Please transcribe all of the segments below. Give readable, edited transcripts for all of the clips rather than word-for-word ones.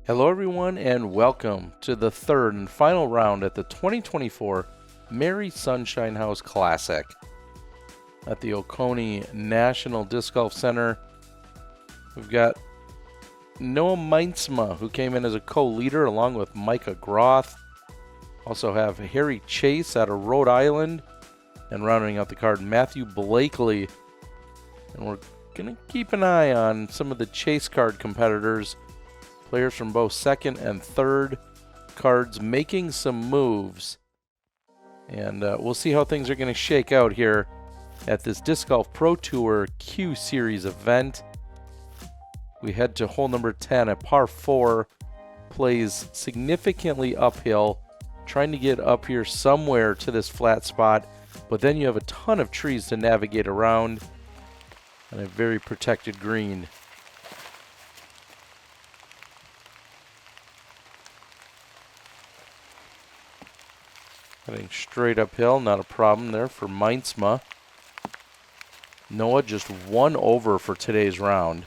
Hello everyone and welcome to the third and final round at the 2024 Mary Sunshine House Classic at the Oconee National Disc Golf Center. We've got Noah Meintsma, who came in as a co-leader along with Micah Groth. Also have Harry Chace out of Rhode Island, and rounding out the card, Matthew Blakely. And we're going to keep an eye on some of the Chace card competitors. Players from both second and third cards making some moves. And we'll see how things are going to shake out here at this Disc Golf Pro Tour Q Series event. We head to hole number 10 at par 4. Plays significantly uphill, trying to get up here somewhere to this flat spot. But then you have a ton of trees to navigate around and a very protected green. Heading straight uphill, not a problem there for Meintsma. Noah just one over for today's round.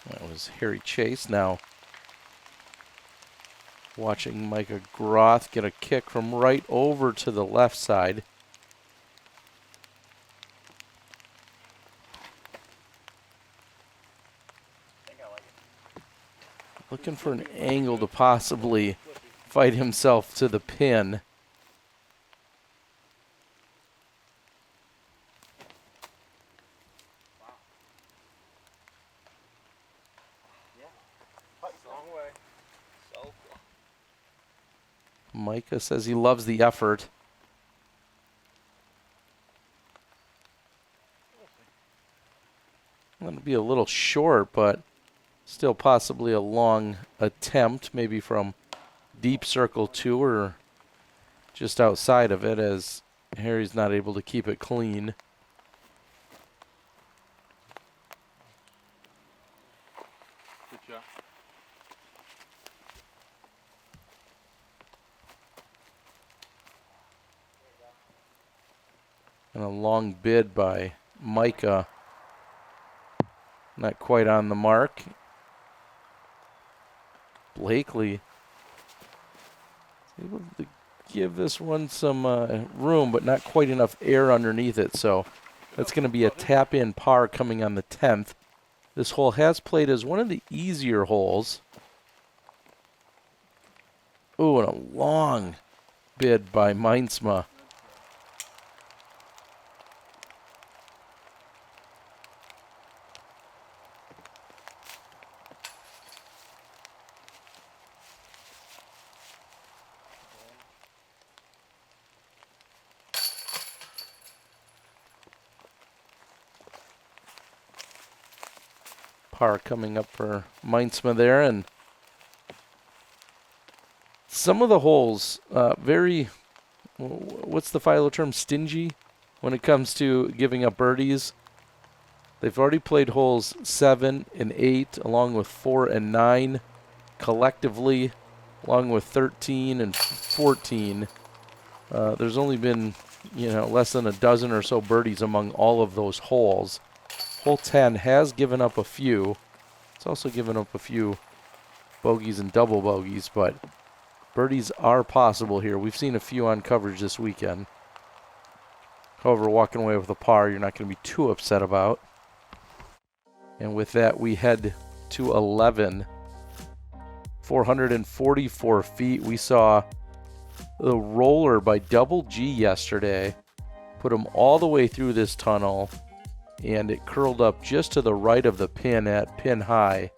That was Harry Chace. Now watching Micah Groth get a kick from right over to the left side. Looking for an angle to possibly fight himself to the pin. Micah says he loves the effort. That'll be a little short, but still possibly a long attempt, maybe from deep circle 2 or just outside of it, as Harry's not able to keep it clean. Good job. And a long bid by Micah. Not quite on the mark. Blakely able to give this one some room, but not quite enough air underneath it. So that's going to be a tap-in par coming on the 10th. This hole has played as one of the easier holes. Ooh, and a long bid by Meintsma. Par coming up for Meintsma there, and some of the holes very, what's the philo term, stingy when it comes to giving up birdies. They've already played holes 7 and 8 along with 4 and 9 collectively, along with 13 and 14. There's only been, less than a dozen or so birdies among all of those holes. Hole 10 has given up a few. It's also given up a few bogeys and double bogeys, but birdies are possible here. We've seen a few on coverage this weekend. However, walking away with a par, you're not going to be too upset about. And with that, we head to 11. 444 feet. We saw the roller by Double G yesterday. Put him all the way through this tunnel, and it curled up just to the right of the pin at pin high.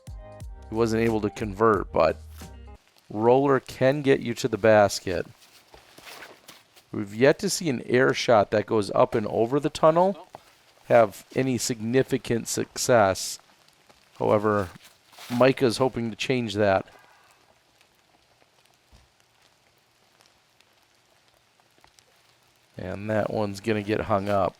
He wasn't able to convert, but roller can get you to the basket. We've yet to see an air shot that goes up and over the tunnel have any significant success. However, Micah's hoping to change that. And that one's going to get hung up.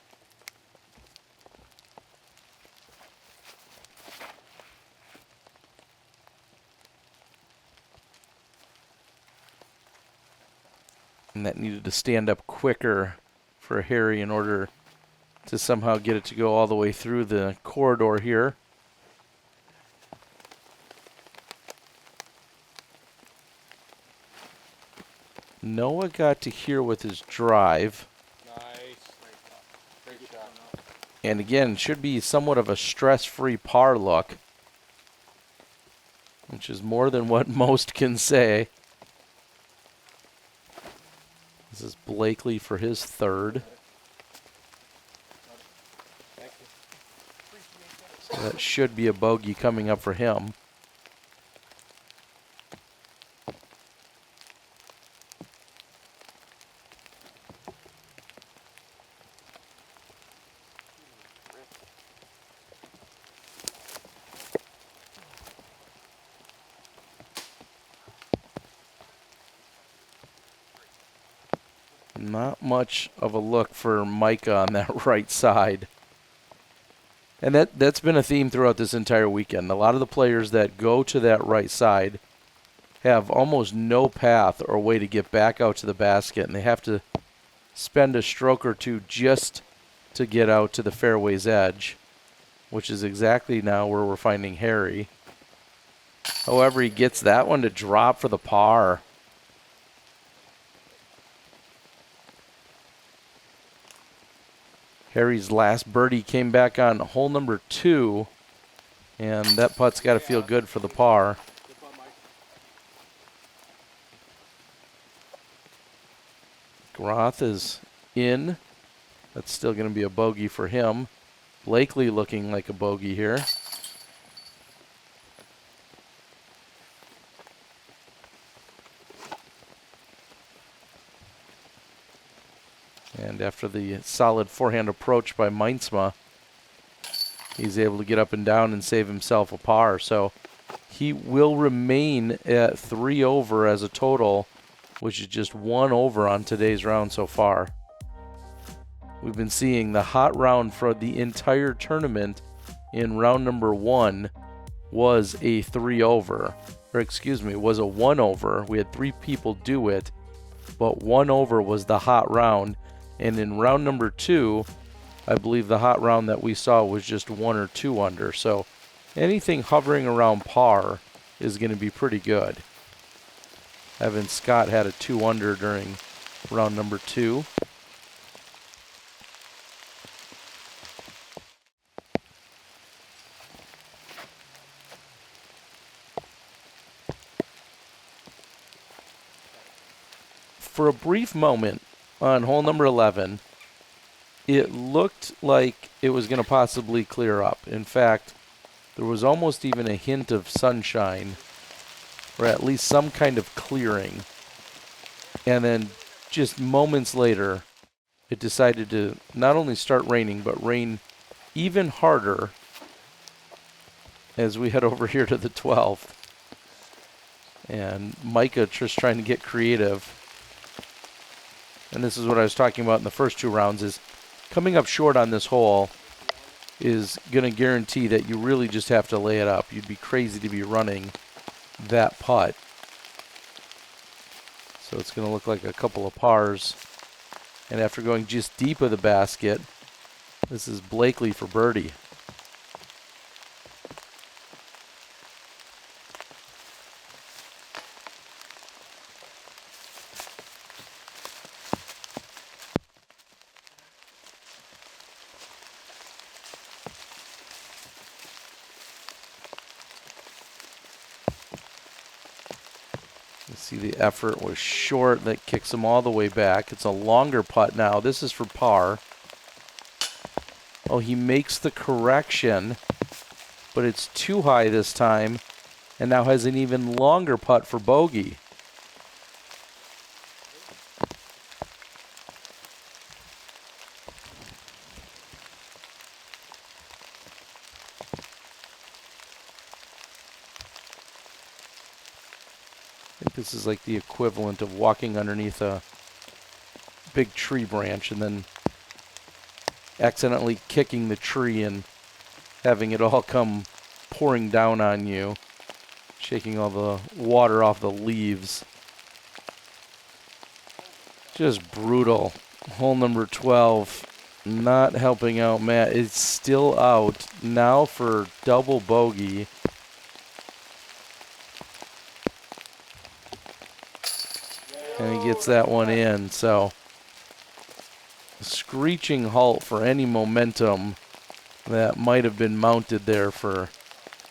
And that needed to stand up quicker for Harry in order to somehow get it to go all the way through the corridor here. Noah got to here with his drive. Nice. Great shot. And again, should be somewhat of a stress-free par look, which is more than what most can say. This is Blakely for his third. So that should be a bogey coming up for him. Not much of a look for Micah on that right side. And that's been a theme throughout this entire weekend. A lot of the players that go to that right side have almost no path or way to get back out to the basket, and they have to spend a stroke or two just to get out to the fairway's edge, which is exactly now where we're finding Harry. However, he gets that one to drop for the par. Harry's last birdie came back on hole number 2, and that putt's got to feel good for the par. Groth is in. That's still going to be a bogey for him. Blakely looking like a bogey here. And after the solid forehand approach by Meintsma, he's able to get up and down and save himself a par. So he will remain at 3 over as a total, which is just 1 over on today's round so far. We've been seeing the hot round for the entire tournament in round number 1 was a 3 over. Or excuse me, was a 1 over. We had 3 people do it, but 1 over was the hot round. And in round number 2, I believe the hot round that we saw was just 1 or 2 under. So anything hovering around par is going to be pretty good. Evan Scott had a 2 under during round number 2. For a brief moment on hole number 11, it looked like it was going to possibly clear up. In fact, there was almost even a hint of sunshine, or at least some kind of clearing. And then just moments later, it decided to not only start raining, but rain even harder as we head over here to the 12th. And Micah just trying to get creative. And this is what I was talking about in the first 2 rounds, is coming up short on this hole is going to guarantee that you really just have to lay it up. You'd be crazy to be running that putt. So it's going to look like a couple of pars. And after going just deep of the basket, this is Blakely for birdie. See, the effort was short. That kicks him all the way back. It's a longer putt now. This is for par. Oh, he makes the correction, but it's too high this time, and now has an even longer putt for bogey. I think this is like the equivalent of walking underneath a big tree branch and then accidentally kicking the tree and having it all come pouring down on you, shaking all the water off the leaves. Just brutal. Hole number 12. Not helping out Matt. It's still out now for double bogey. And he gets that one in. So screeching halt for any momentum that might have been mounted there for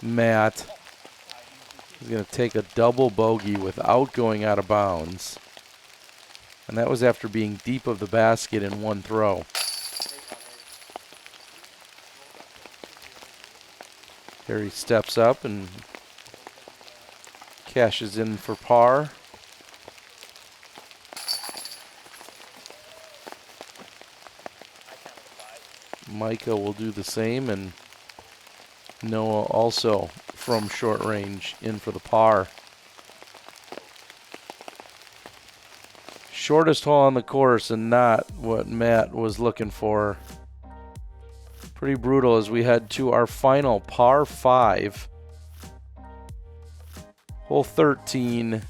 Matt. He's going to take a double bogey without going out of bounds. And that was after being deep of the basket in one throw. Here he steps up and cashes in for par. Micah will do the same, and Noah also from short range in for the par. Shortest hole on the course and not what Matt was looking for. Pretty brutal as we head to our final par 5. Hole 13.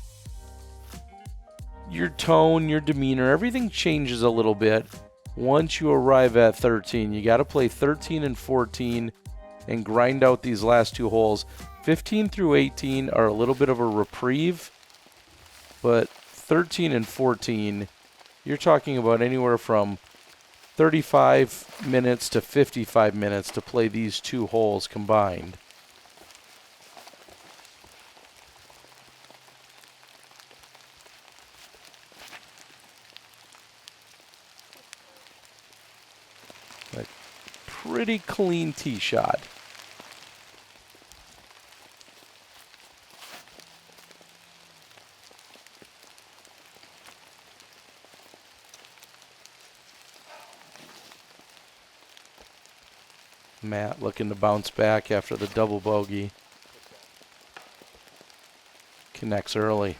Your tone, your demeanor, everything changes a little bit once you arrive at 13. You got to play 13 and 14 and grind out these last 2 holes. 15 through 18 are a little bit of a reprieve, but 13 and 14, you're talking about anywhere from 35 minutes to 55 minutes to play these 2 holes combined. A pretty clean tee shot. Matt looking to bounce back after the double bogey. Connects early.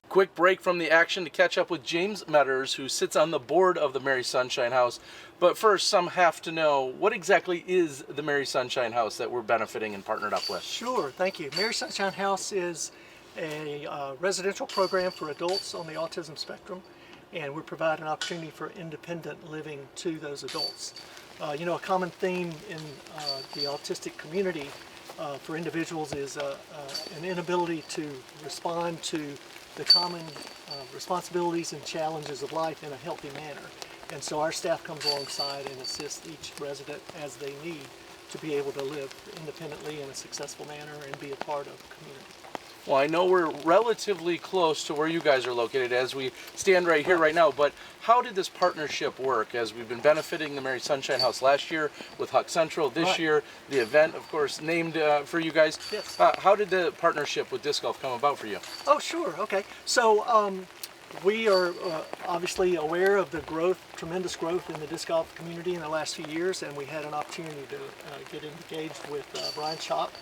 Quick break from the action to catch up with James Metters, who sits on the board of the Mary Sunshine House. But first, some have to know, what exactly is the Mary Sunshine House that we're benefiting and partnered up with? Sure, thank you. Mary Sunshine House is a residential program for adults on the autism spectrum, and we provide an opportunity for independent living to those adults. You know, a common theme in the autistic community for individuals is an inability to respond to the common responsibilities and challenges of life in a healthy manner. And so our staff comes alongside and assists each resident as they need to be able to live independently in a successful manner and be a part of the community. Well, I know we're relatively close to where you guys are located as we stand right here right now, but how did this partnership work? As we've been benefiting the Mary Sunshine House last year with Huck Central, this year the event, of course, named for you guys. Yes. How did the partnership with disc golf come about for you? Oh, sure. Okay. So we are obviously aware of the growth, tremendous growth in the disc golf community in the last few years, and we had an opportunity to get engaged with Brian Chop,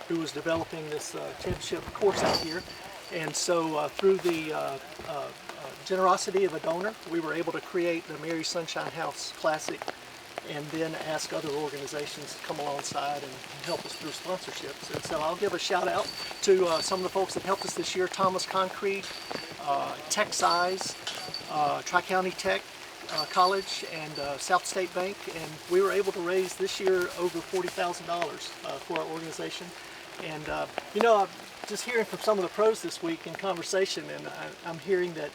who was developing this championship course out here. And so through the generosity of a donor, we were able to create the Mary Sunshine House Classic, and then ask other organizations to come alongside and help us through sponsorships. And so I'll give a shout out to some of the folks that helped us this year: Thomas Concrete, Tech Size, Tri-County Tech College, and South State Bank. And we were able to raise this year over $40,000 for our organization. And you know, I'm just hearing from some of the pros this week in conversation, and I'm hearing that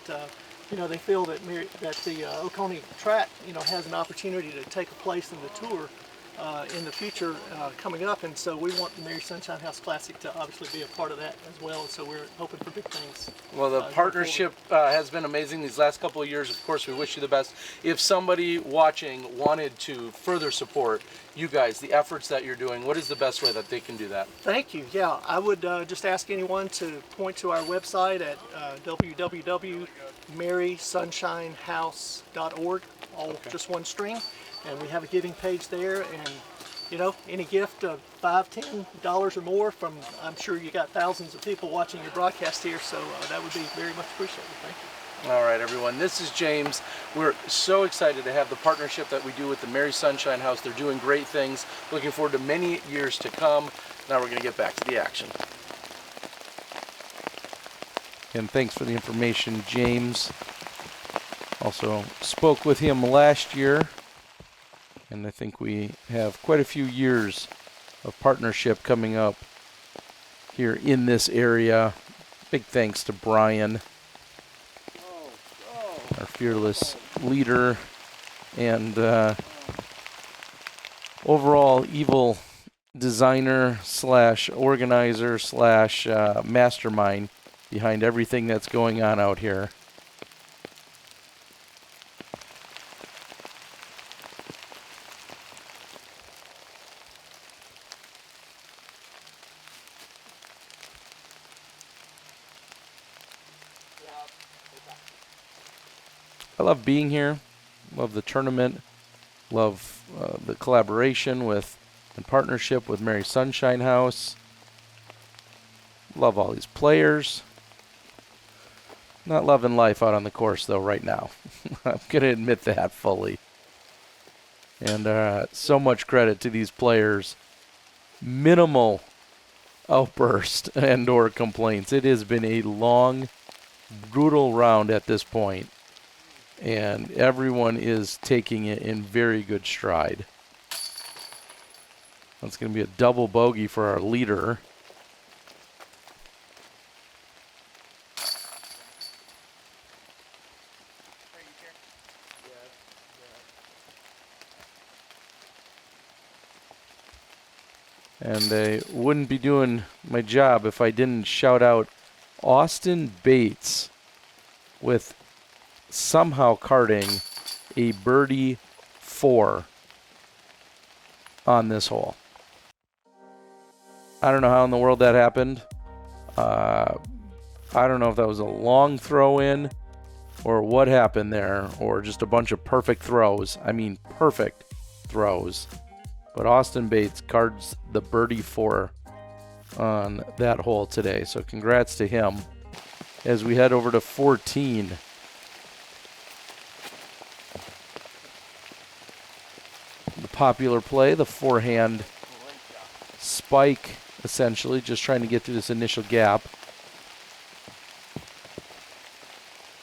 you know, they feel that the Oconee track, you know, has an opportunity to take a place in the tour in the future coming up, and so we want the Mary Sunshine House Classic to obviously be a part of that as well. And so we're hoping for big things. Well, the partnership has been amazing these last couple of years. Of course, we wish you the best. If somebody watching wanted to further support you guys, the efforts that you're doing, what is the best way that they can do that? Thank you. Yeah, I would just ask anyone to point to our website at www.marysunshinehouse.org, all just one string, and we have a giving page there. And you know, any gift of $5, $10 or more from, I'm sure you got thousands of people watching your broadcast here, so that would be very much appreciated. Thank you. All right, everyone, this is James. We're so excited to have the partnership that we do with the Mary Sunshine House. They're doing great things. Looking forward to many years to come. Now we're going to get back to the action. And thanks for the information, James. Also spoke with him last year, and I think we have quite a few years of partnership coming up here in this area. Big thanks to Brian, our fearless leader and overall evil designer slash organizer slash mastermind behind everything that's going on out here. I love being here, love the tournament, love the collaboration with and partnership with Mary Sunshine House. Love all these players. Not loving life out on the course though right now. I'm going to admit that fully. And so much credit to these players. Minimal outburst and or complaints. It has been a long, brutal round at this point, and everyone is taking it in very good stride. That's going to be a double bogey for our leader. And I wouldn't be doing my job if I didn't shout out Austin Bates with somehow carding a birdie 4 on this hole. I don't know how in the world that happened. I don't know if that was a long throw in or what happened there, or just a bunch of perfect throws. I mean, perfect throws. But Austin Bates cards the birdie 4 on that hole today. So congrats to him as we head over to 14. The popular play, the forehand spike, essentially, just trying to get through this initial gap.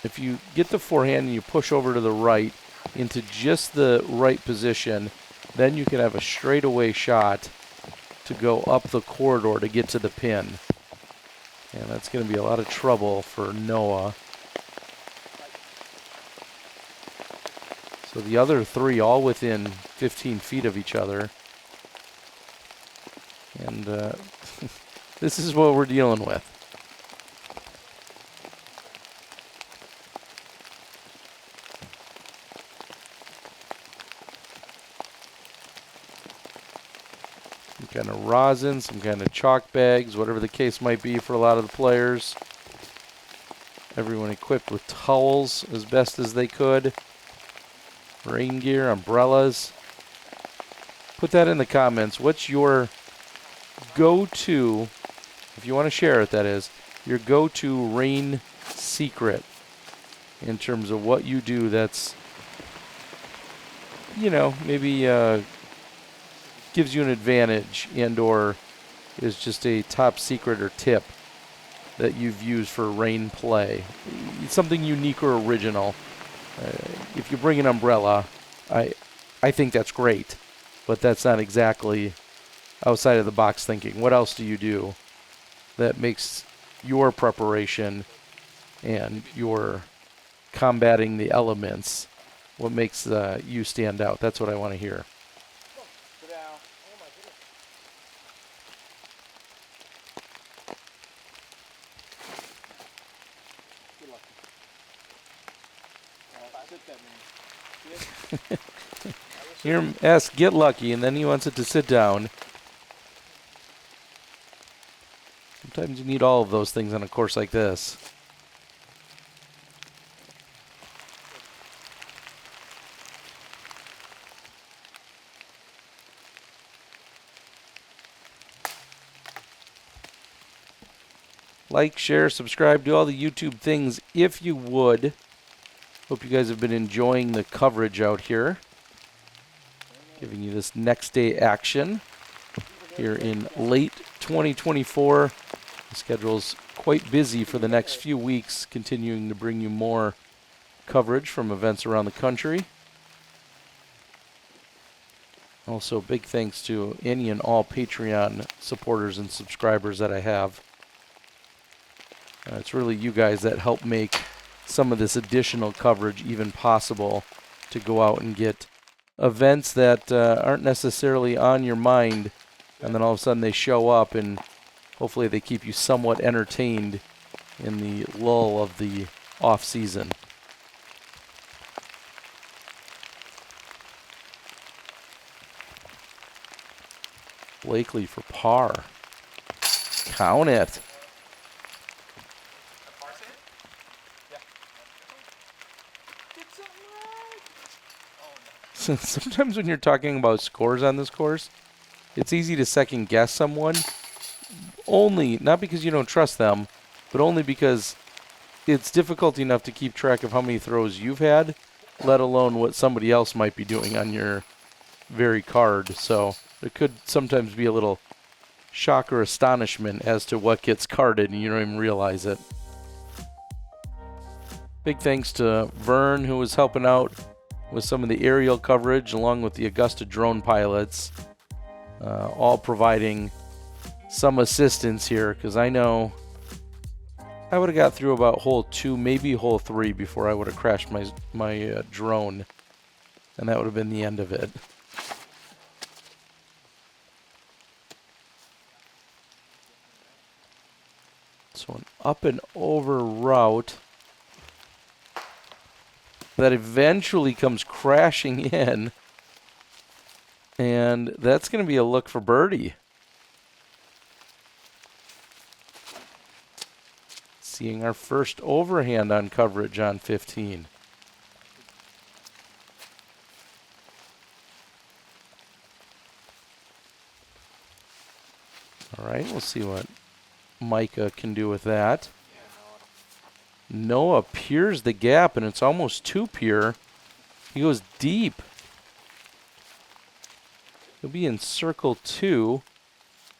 If you get the forehand and you push over to the right into just the right position, then you can have a straightaway shot to go up the corridor to get to the pin. And that's going to be a lot of trouble for Noah. So the other 3 all within 15 feet of each other. And this is what we're dealing with. Some kind of rosin, some kind of chalk bags, whatever the case might be for a lot of the players. Everyone equipped with towels as best as they could. Rain gear, umbrellas. Put that in the comments. What's your go-to, if you want to share it, that is, your go-to rain secret in terms of what you do that's, you know, maybe gives you an advantage and or is just a top secret or tip that you've used for rain play. It's something unique or original. If you bring an umbrella, I think that's great, but that's not exactly outside of the box thinking. What else do you do that makes your preparation and your combating the elements, what makes you stand out? That's what I want to hear. Hear him ask, get lucky, and then he wants it to sit down. Sometimes you need all of those things on a course like this. Like, share, subscribe, do all the YouTube things if you would. Hope you guys have been enjoying the coverage out here. Giving you this next day action here in late 2024. The schedule's quite busy for the next few weeks, continuing to bring you more coverage from events around the country. Also, big thanks to any and all Patreon supporters and subscribers that I have. It's really you guys that help make some of this additional coverage even possible, to go out and get events that aren't necessarily on your mind, and then all of a sudden they show up, and hopefully they keep you somewhat entertained in the lull of the off season. Blakely for par. Count it. Sometimes when you're talking about scores on this course, it's easy to second guess someone. Only, not because you don't trust them, but only because it's difficult enough to keep track of how many throws you've had, let alone what somebody else might be doing on your very card. So there could sometimes be a little shock or astonishment as to what gets carded and you don't even realize it. Big thanks to Vern, who was helping out with some of the aerial coverage, along with the Augusta drone pilots, all providing some assistance here, because I know I would have got through about hole 2, maybe hole 3 before I would have crashed my drone, and that would have been the end of it. So an up and over route that eventually comes crashing in, and that's going to be a look for birdie. Seeing our first overhand on coverage on 15. All right, we'll see what Micah can do with that. Noah peers the gap, and it's almost too pure. He goes deep. He'll be in circle 2,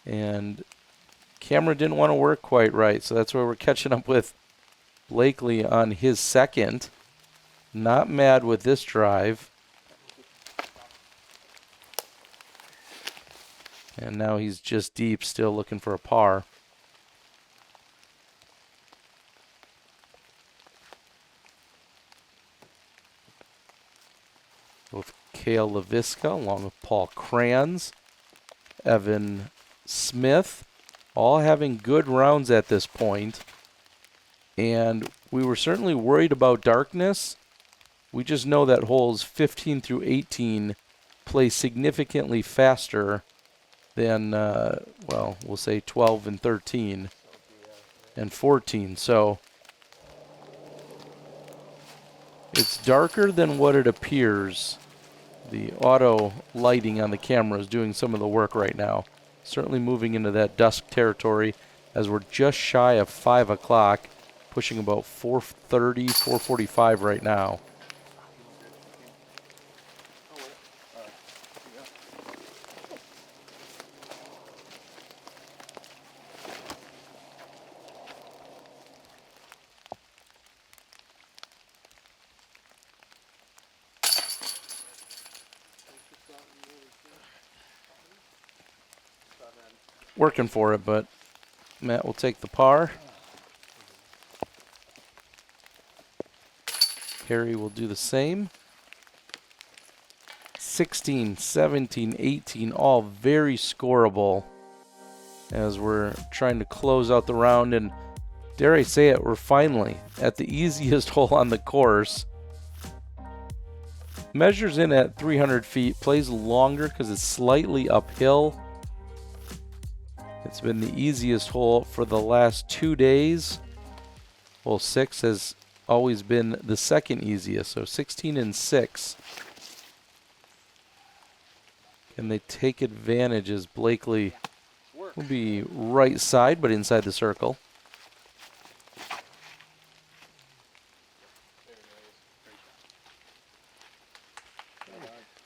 and camera didn't want to work quite right, so that's where we're catching up with Blakely on his second. Not mad with this drive. And now he's just deep, still looking for a par. With Cale LaVisca, along with Paul Kranz, Evan Smith, all having good rounds at this point. And we were certainly worried about darkness. We just know that holes 15 through 18 play significantly faster than, well, we'll say 12 and 13 and 14. So it's darker than what it appears. The auto lighting on the camera is doing some of the work right now. Certainly moving into that dusk territory as we're just shy of 5 o'clock, pushing about 4:30, 4:45 right now. Working for it, but Matt will take the par. Harry will do the same. 16, 17, 18, all very scoreable as we're trying to close out the round. And dare I say it, we're finally at the easiest hole on the course. Measures in at 300 feet, plays longer because it's slightly uphill. It's been the easiest hole for the last 2 days. Hole 6 has always been the second easiest, so 16 and 6. Can they take advantage as Blakely will be right side but inside the circle?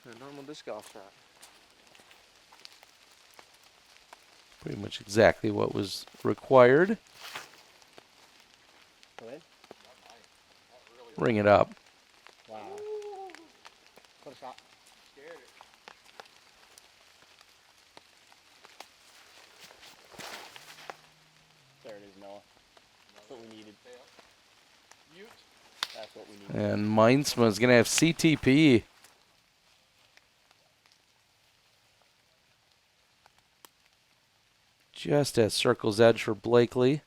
A normal disc golf shot. Pretty much exactly what was required. ring it up. Wow. What a shot. Scared it. There it is, Noah. That's what we needed. That's what we needed. And Meintsma is going to have CTP. Just at circle's edge for Blakely.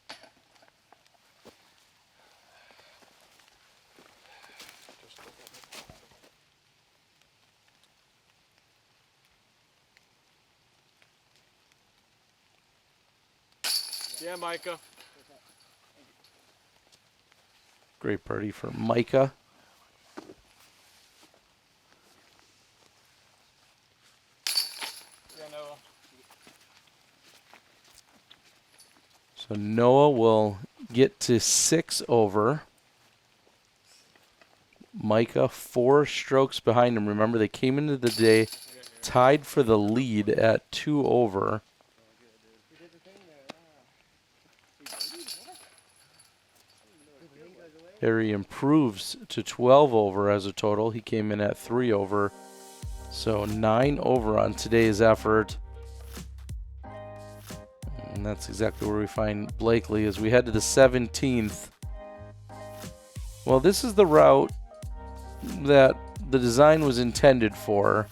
Yeah, Micah. Great birdie for Micah. Yeah, Noah. So Noah will get to 6 over. Micah 4 strokes behind him. Remember, they came into the day tied for the lead at 2 over. Harry improves to 12 over as a total. He came in at 3 over. So 9 over on today's effort. And that's exactly where we find Blakely as we head to the 17th. Well, this is the route that the design was intended for.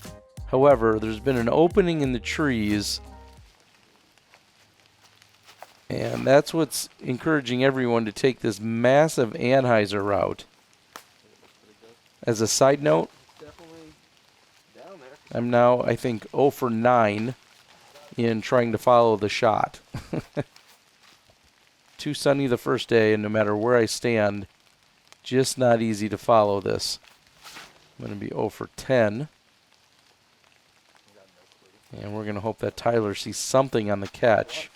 However, there's been an opening in the trees. And that's what's encouraging everyone to take this massive Anheuser route. As a side note, I'm now, I think, 0 for 9 in trying to follow the shot. Too sunny the first day, and no matter where I stand, just not easy to follow this. I'm going to be 0 for 10. And we're going to hope that Tyler sees something on the catch.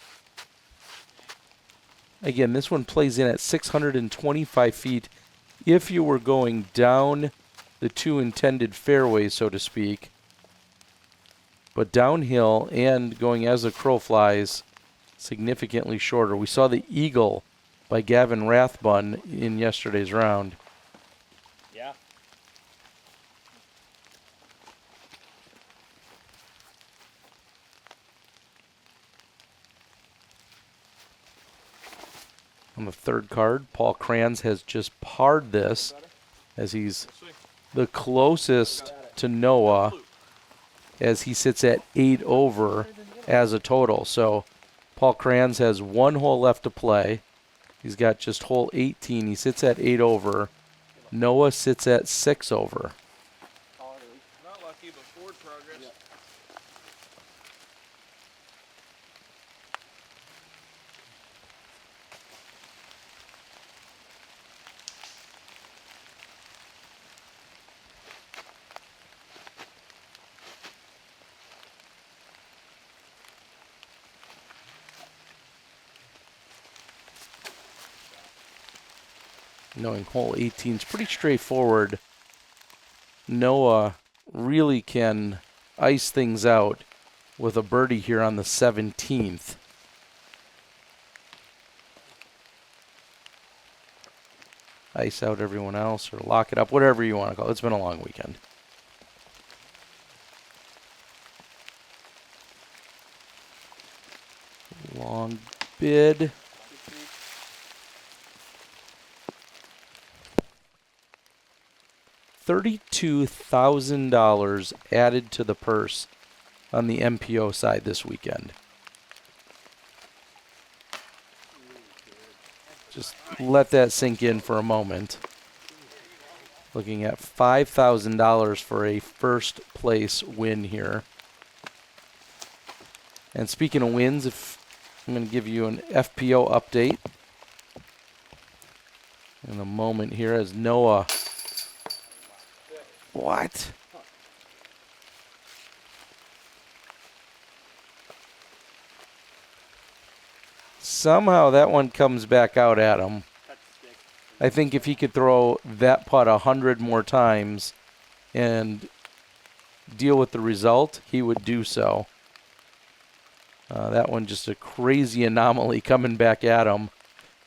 Again, this one plays in at 625 feet. If you were going down the 2 intended fairways, so to speak, but downhill and going as the crow flies, significantly shorter. We saw the Eagle by Gavin Rathbun in yesterday's round. Yeah. On the third card, Paul Kranz has just parred this as he's the closest to Noah as he sits at 8 over as a total. So Paul Kranz has 1 hole left to play. He's got just hole 18. He sits at 8 over. Noah sits at 6 over. Not lucky, but forward progress. Knowing hole 18 is pretty straightforward. Noah really can ice things out with a birdie here on the 17th. Ice out everyone else or lock it up, whatever you want to call it. It's been a long weekend. Long bid. $32,000 added to the purse on the MPO side this weekend. Just let that sink in for a moment. Looking at $5,000 for a first place win here. And speaking of wins, I'm going to give you an FPO update in a moment here as Noah. What? Somehow that one comes back out at him. I think if he could throw that putt 100 more times and deal with the result, he would do so. That one just a crazy anomaly coming back at him,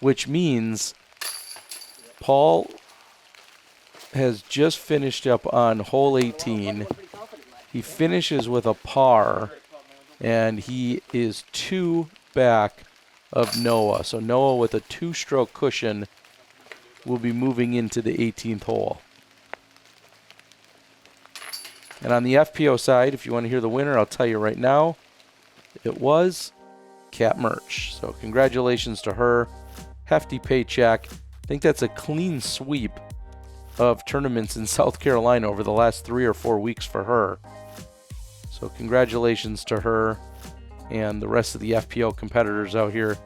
which means Paul has just finished up on hole 18. He finishes with a par, and he is 2 back of Noah. So Noah, with a 2-stroke cushion, will be moving into the 18th hole. And on the FPO side, if you want to hear the winner, I'll tell you right now, it was Cat Merch. So congratulations to her. Hefty paycheck. I think that's a clean sweep of tournaments in South Carolina over the last 3 or 4 weeks for her. So congratulations to her and the rest of the FPO competitors out here.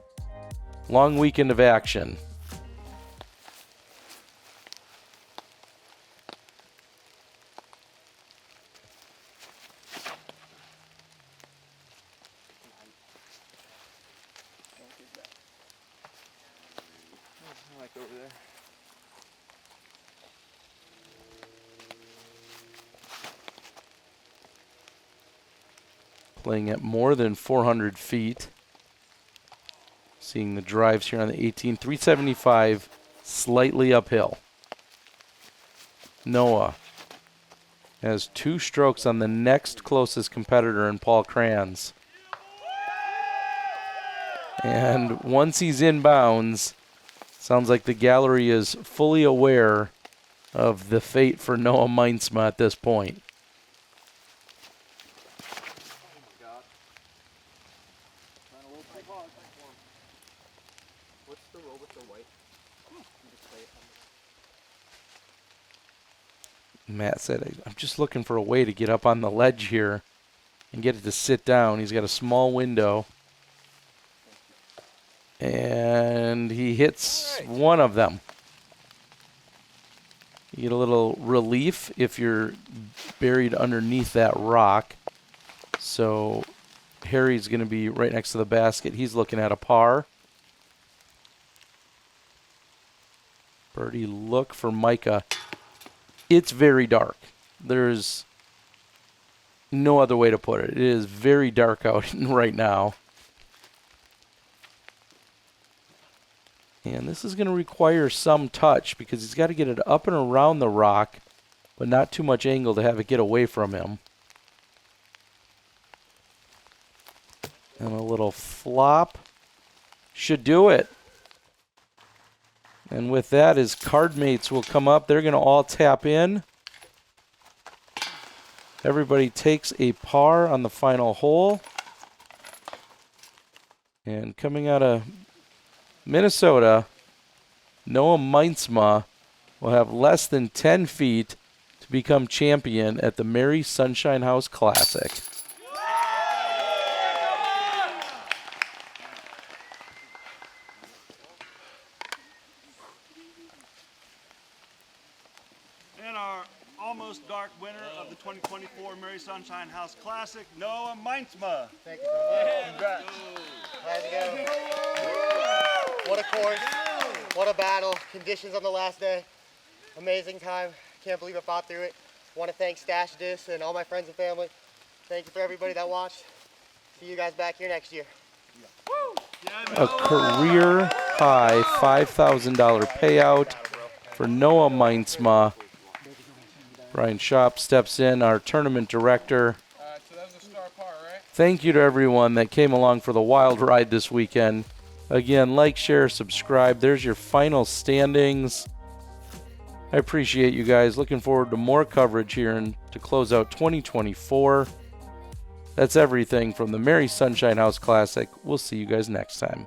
Long weekend of action. Playing at more than 400 feet. Seeing the drives here on the 18. 375, slightly uphill. Noah has 2 strokes on the next closest competitor in Paul Kranz. And once he's inbounds, sounds like the gallery is fully aware of the fate for Noah Meintsma at this point. Matt said, I'm just looking for a way to get up on the ledge here and get it to sit down. He's got a small window. And he hits one of them. You get a little relief if you're buried underneath that rock. So Harry's going to be right next to the basket. He's looking at a par. Birdie look for Micah. It's very dark. There's no other way to put it. It is very dark out right now. And this is going to require some touch because he's got to get it up and around the rock, but not too much angle to have it get away from him. And a little flop should do it. And with that, his card mates will come up. They're going to all tap in. Everybody takes a par on the final hole. And coming out of Minnesota, Noah Meintsma will have less than 10 feet to become champion at the Mary Sunshine House Classic. And our almost dark winner of the 2024 Mary Sunshine House Classic, Noah Meintsma. Thank you so much. Congrats. How'd it go? What a course. What a battle. Conditions on the last day. Amazing time. Can't believe I fought through it. Want to thank Stash Dis and all my friends and family. Thank you for everybody that watched. See you guys back here next year. A career high $5,000 payout for Noah Meintsma. Brian Schopp steps in, our tournament director. So that was a star par, right? Thank you to everyone that came along for the wild ride this weekend. Again, like, share, subscribe. There's your final standings. I appreciate you guys. Looking forward to more coverage here and to close out 2024. That's everything from the Mary Sunshine House Classic. We'll see you guys next time.